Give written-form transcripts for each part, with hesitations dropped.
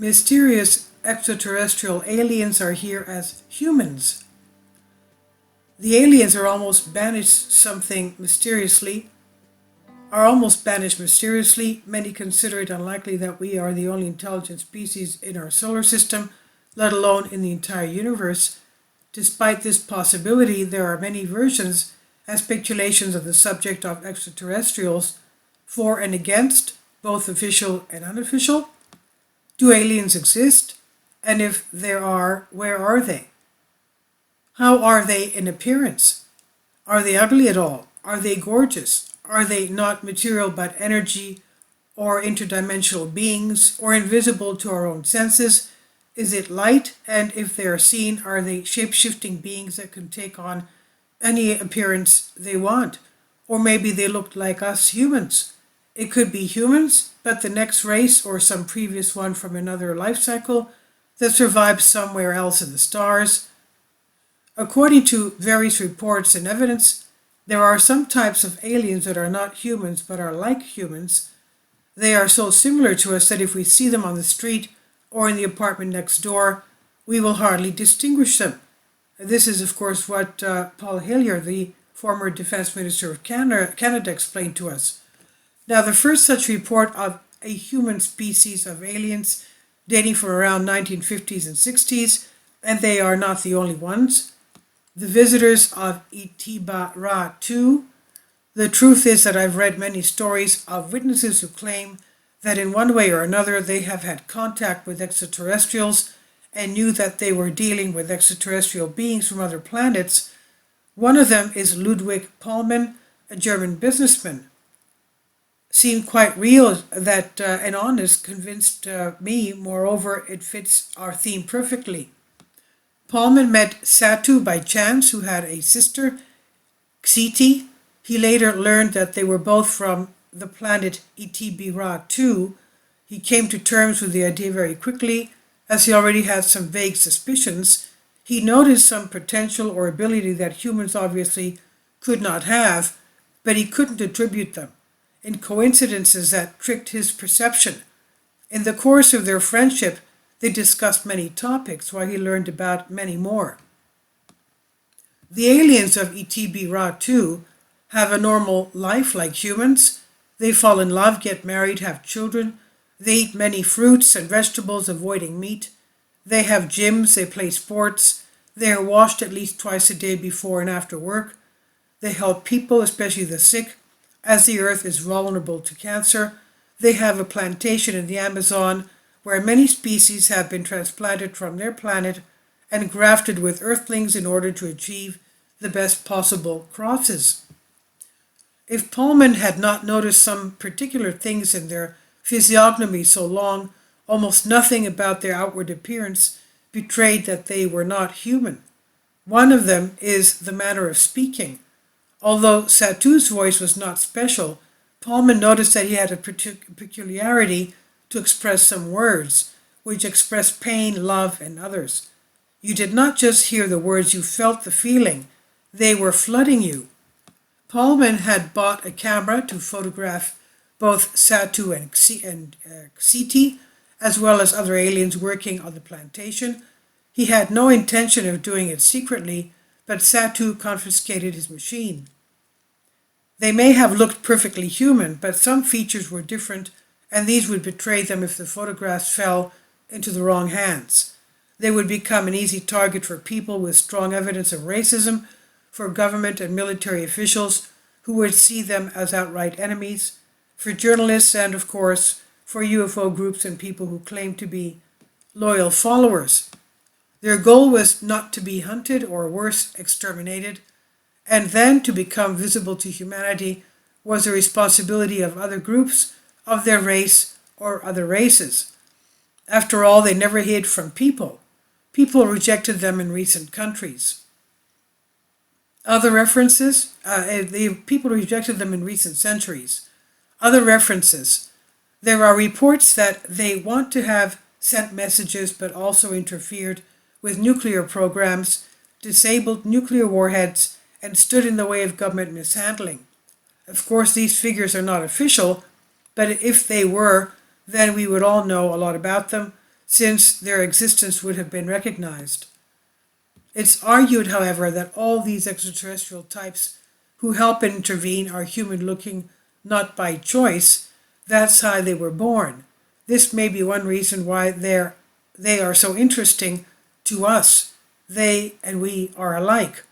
Mysterious extraterrestrial aliens are here as humans. The aliens are almost banished something mysteriously, are almost banished mysteriously. Many consider it unlikely that we are the only intelligent species in our solar system, let alone in the entire universe. Despite this possibility, there are many versions and speculations of the subject of extraterrestrials, for and against, both official and unofficial. Do aliens exist? And if there are, where are they? How are they in appearance? Are they ugly at all? Are they gorgeous? Are they not material but energy or interdimensional beings or invisible to our own senses? Is it light? And if they are seen, are they shape-shifting beings that can take on any appearance they want? Or maybe they look like us humans. It could be humans, but the next race or some previous one from another life cycle that survived somewhere else in the stars. According to various reports and evidence, there are some types of aliens that are not humans but are like humans. They are so similar to us that if we see them on the street or in the apartment next door, we will hardly distinguish them. This is, of course, what Paul Hillier, the former Defense Minister of Canada, explained to us. Now, the first such report of a human species of aliens dating from around 1950s and 60s, and they are not the only ones. The visitors of Itiba Ra 2. The truth is that I've read many stories of witnesses who claim that in one way or another they have had contact with extraterrestrials and knew that they were dealing with extraterrestrial beings from other planets. One of them is Ludwig Paulmann, a German businessman. Seemed quite real that and honest, convinced me. Moreover, it fits our theme perfectly. Paulmann met Satu by chance, who had a sister, Xiti. He later learned that they were both from the planet Itibira 2. He came to terms with the idea very quickly, as he already had some vague suspicions. He noticed some potential or ability that humans obviously could not have, but he couldn't attribute them in coincidences that tricked his perception. In the course of their friendship, they discussed many topics, while he learned about many more. The aliens of Itibira 2 have a normal life like humans. They fall in love, get married, have children. They eat many fruits and vegetables, avoiding meat. They have gyms, they play sports. They are washed at least twice a day before and after work. They help people, especially the sick, as the earth is vulnerable to cancer. They have a plantation in the Amazon where many species have been transplanted from their planet and grafted with earthlings in order to achieve the best possible crosses. If Paulmann had not noticed some particular things in their physiognomy so long, almost nothing about their outward appearance betrayed that they were not human. One of them is the manner of speaking. Although Satu's voice was not special, Paulmann noticed that he had a peculiarity to express some words, which express pain, love, and others. You did not just hear the words, you felt the feeling. They were flooding you. Paulmann had bought a camera to photograph both Satu and Xiti, as well as other aliens working on the plantation. He had no intention of doing it secretly, but Satu confiscated his machine. They may have looked perfectly human, but some features were different, and these would betray them if the photographs fell into the wrong hands. They would become an easy target for people with strong evidence of racism, for government and military officials who would see them as outright enemies, for journalists, and of course for UFO groups and people who claim to be loyal followers. Their goal was not to be hunted or worse, exterminated, and then to become visible to humanity was the responsibility of other groups of their race or other races. After all, they never hid from people. People rejected them in recent countries. Other references, the people rejected them in recent centuries. Other references, there are reports that they want to have sent messages but also interfered with nuclear programs, disabled nuclear warheads, and stood in the way of government mishandling. Of course, these figures are not official, but if they were, then we would all know a lot about them. since their existence would have been recognized. It's argued, however, that all these extraterrestrial types who help and intervene are human-looking not by choice. That's how they were born. This may be one reason why they are so interesting to us. They and we are alike.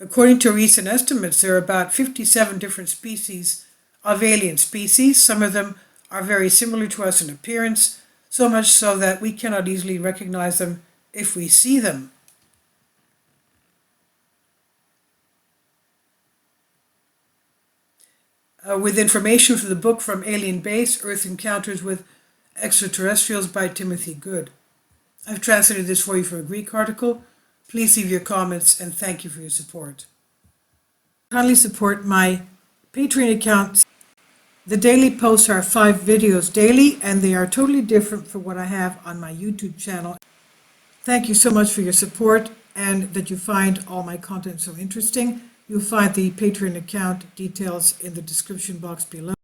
According to recent estimates, there are about 57 different species of alien species. Some of them are very similar to us in appearance, so much so that we cannot easily recognize them if we see them. With information from the book From Alien Base, Earth Encounters with Extraterrestrials by Timothy Good. I've translated this for you from a Greek article. Please leave your comments and thank you for your support. Kindly support my Patreon account. The daily posts are 5 videos daily, and they are totally different from what I have on my YouTube channel. Thank you so much for your support and that you find all my content so interesting. You'll find the Patreon account details in the description box below.